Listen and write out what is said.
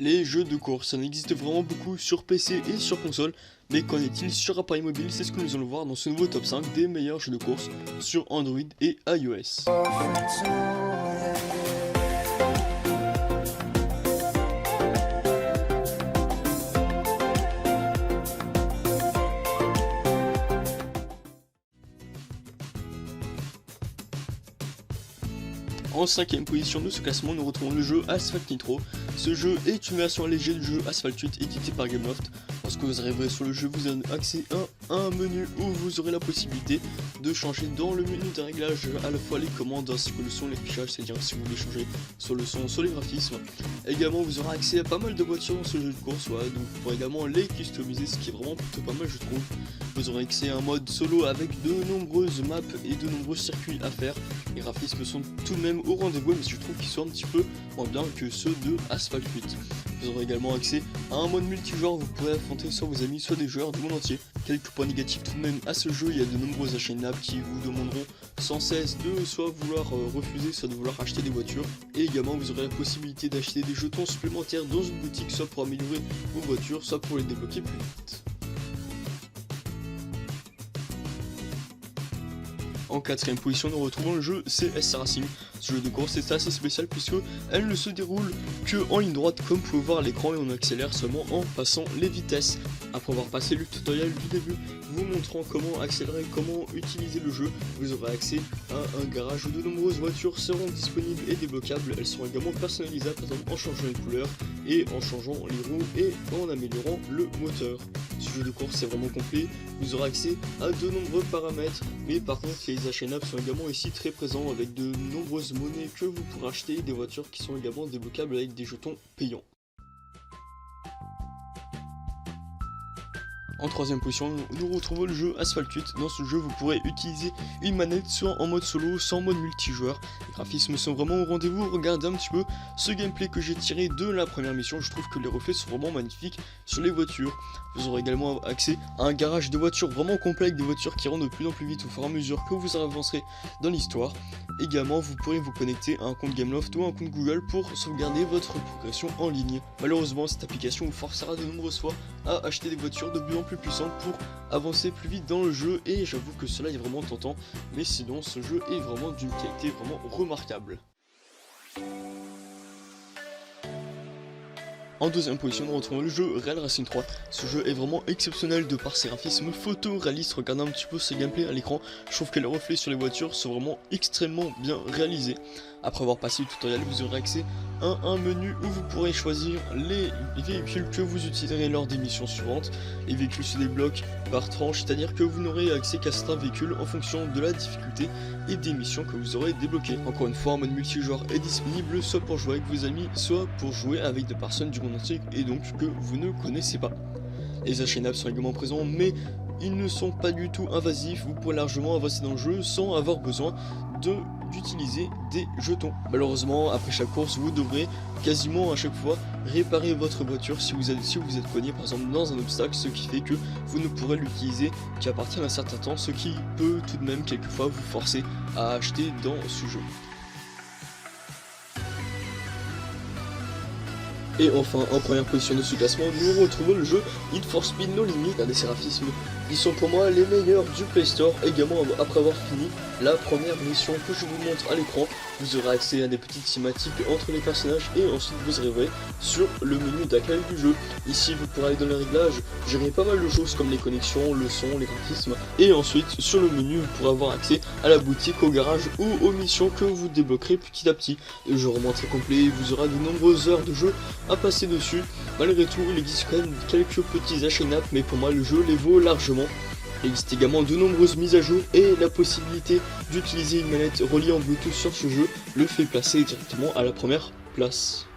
Les jeux de course, ça existe vraiment beaucoup sur PC et sur console, mais qu'en est-il sur appareil mobile? C'est ce que nous allons voir dans ce nouveau top 5 des meilleurs jeux de course sur Android et iOS. En 5ème position de ce classement, nous retrouvons le jeu Asphalt Nitro. Ce jeu est une version allégée du jeu Asphalt 8 édité par Gameloft. Lorsque vous arriverez sur le jeu, vous avez accès à un menu où vous aurez la possibilité de changer dans le menu de réglage à la fois les commandes ainsi que le son, l'affichage, c'est-à-dire si vous voulez changer sur le son, sur les graphismes. Également, vous aurez accès à pas mal de voitures dans ce jeu de course, donc vous pourrez également les customiser, ce qui est vraiment plutôt pas mal, je trouve. Vous aurez accès à un mode solo avec de nombreuses maps et de nombreux circuits à faire. Les graphismes sont tout de même au rendez-vous, mais je trouve qu'ils sont un petit peu moins bien que ceux de Asphalt 8. Vous aurez également accès à un mode multijoueur où vous pourrez affronter soit vos amis, soit des joueurs du monde entier. Quelques points négatifs tout de même à ce jeu, il y a de nombreux achats in-app qui vous demanderont sans cesse de soit vouloir refuser, soit de vouloir acheter des voitures. Et également vous aurez la possibilité d'acheter des jetons supplémentaires dans une boutique, soit pour améliorer vos voitures, soit pour les débloquer plus vite. En 4ème position, nous retrouvons le jeu CS Racing. Ce jeu de course est assez spécial puisque elle ne se déroule que en ligne droite comme vous pouvez voir à l'écran, et on accélère seulement en passant les vitesses. Après avoir passé le tutoriel du début vous montrant comment accélérer, comment utiliser le jeu, vous aurez accès à un garage où de nombreuses voitures seront disponibles et débloquables. Elles seront également personnalisables, par exemple en changeant les couleurs et en changeant les roues et en améliorant le moteur. Ce jeu de course est vraiment complet, vous aurez accès à de nombreux paramètres, mais par contre les achats in-app sont également ici très présents avec de nombreuses monnaies que vous pourrez acheter, des voitures qui sont également débloquables avec des jetons payants. En 3ème position, nous retrouvons le jeu Asphalt 8. Dans ce jeu, vous pourrez utiliser une manette soit en mode solo, soit en mode multijoueur. Les graphismes sont vraiment au rendez-vous. Regardez un petit peu ce gameplay que j'ai tiré de la première mission. Je trouve que les reflets sont vraiment magnifiques sur les voitures. Vous aurez également accès à un garage de voitures vraiment complet avec des voitures qui rentrent de plus en plus vite au fur et à mesure que vous avancerez dans l'histoire. Également, vous pourrez vous connecter à un compte Gameloft ou à un compte Google pour sauvegarder votre progression en ligne. Malheureusement, cette application vous forcera de nombreuses fois à acheter des voitures de plus en plus puissantes pour avancer plus vite dans le jeu, et j'avoue que cela est vraiment tentant, mais sinon ce jeu est vraiment d'une qualité vraiment remarquable. En 2ème position, nous retrouvons le jeu Real Racing 3. Ce jeu est vraiment exceptionnel de par ses graphismes photoréalistes. Regardez un petit peu ce gameplay à l'écran. Je trouve que les reflets sur les voitures sont vraiment extrêmement bien réalisés. Après avoir passé le tutoriel, vous aurez accès à un menu où vous pourrez choisir les véhicules que vous utiliserez lors des missions suivantes. Les véhicules se débloquent par tranche, c'est-à-dire que vous n'aurez accès qu'à certains véhicules en fonction de la difficulté et des missions que vous aurez débloquées. Encore une fois, un mode multijoueur est disponible soit pour jouer avec vos amis, soit pour jouer avec des personnes du monde entier et donc que vous ne connaissez pas. Les achats in-app sont également présents, mais ils ne sont pas du tout invasifs. Vous pourrez largement avancer dans le jeu sans avoir besoin d'utiliser des jetons. Malheureusement, après chaque course, vous devrez quasiment à chaque fois réparer votre voiture si vous êtes cogné par exemple dans un obstacle, ce qui fait que vous ne pourrez l'utiliser qu'à partir d'un certain temps, ce qui peut tout de même quelquefois vous forcer à acheter dans ce jeu. Et enfin, en première position de ce classement, nous retrouvons le jeu Need for Speed No Limit. Regardez ces graphismes, ils sont pour moi les meilleurs du Play Store. Également, après avoir fini la première mission que je vous montre à l'écran, vous aurez accès à des petites cinématiques entre les personnages et ensuite vous arriverez sur le menu d'accueil du jeu. Ici, vous pourrez aller dans les réglages, gérer pas mal de choses comme les connexions, le son, les graphismes. Et ensuite, sur le menu, vous pourrez avoir accès à la boutique, au garage ou aux missions que vous débloquerez petit à petit. Le jeu est vraiment très complet, vous aurez de nombreuses heures de jeu à passer dessus. Malgré tout, il existe quand même quelques petits achats in-app, mais pour moi le jeu les vaut largement. Il existe également de nombreuses mises à jour et la possibilité d'utiliser une manette reliée en Bluetooth sur ce jeu le fait placer directement à la première place.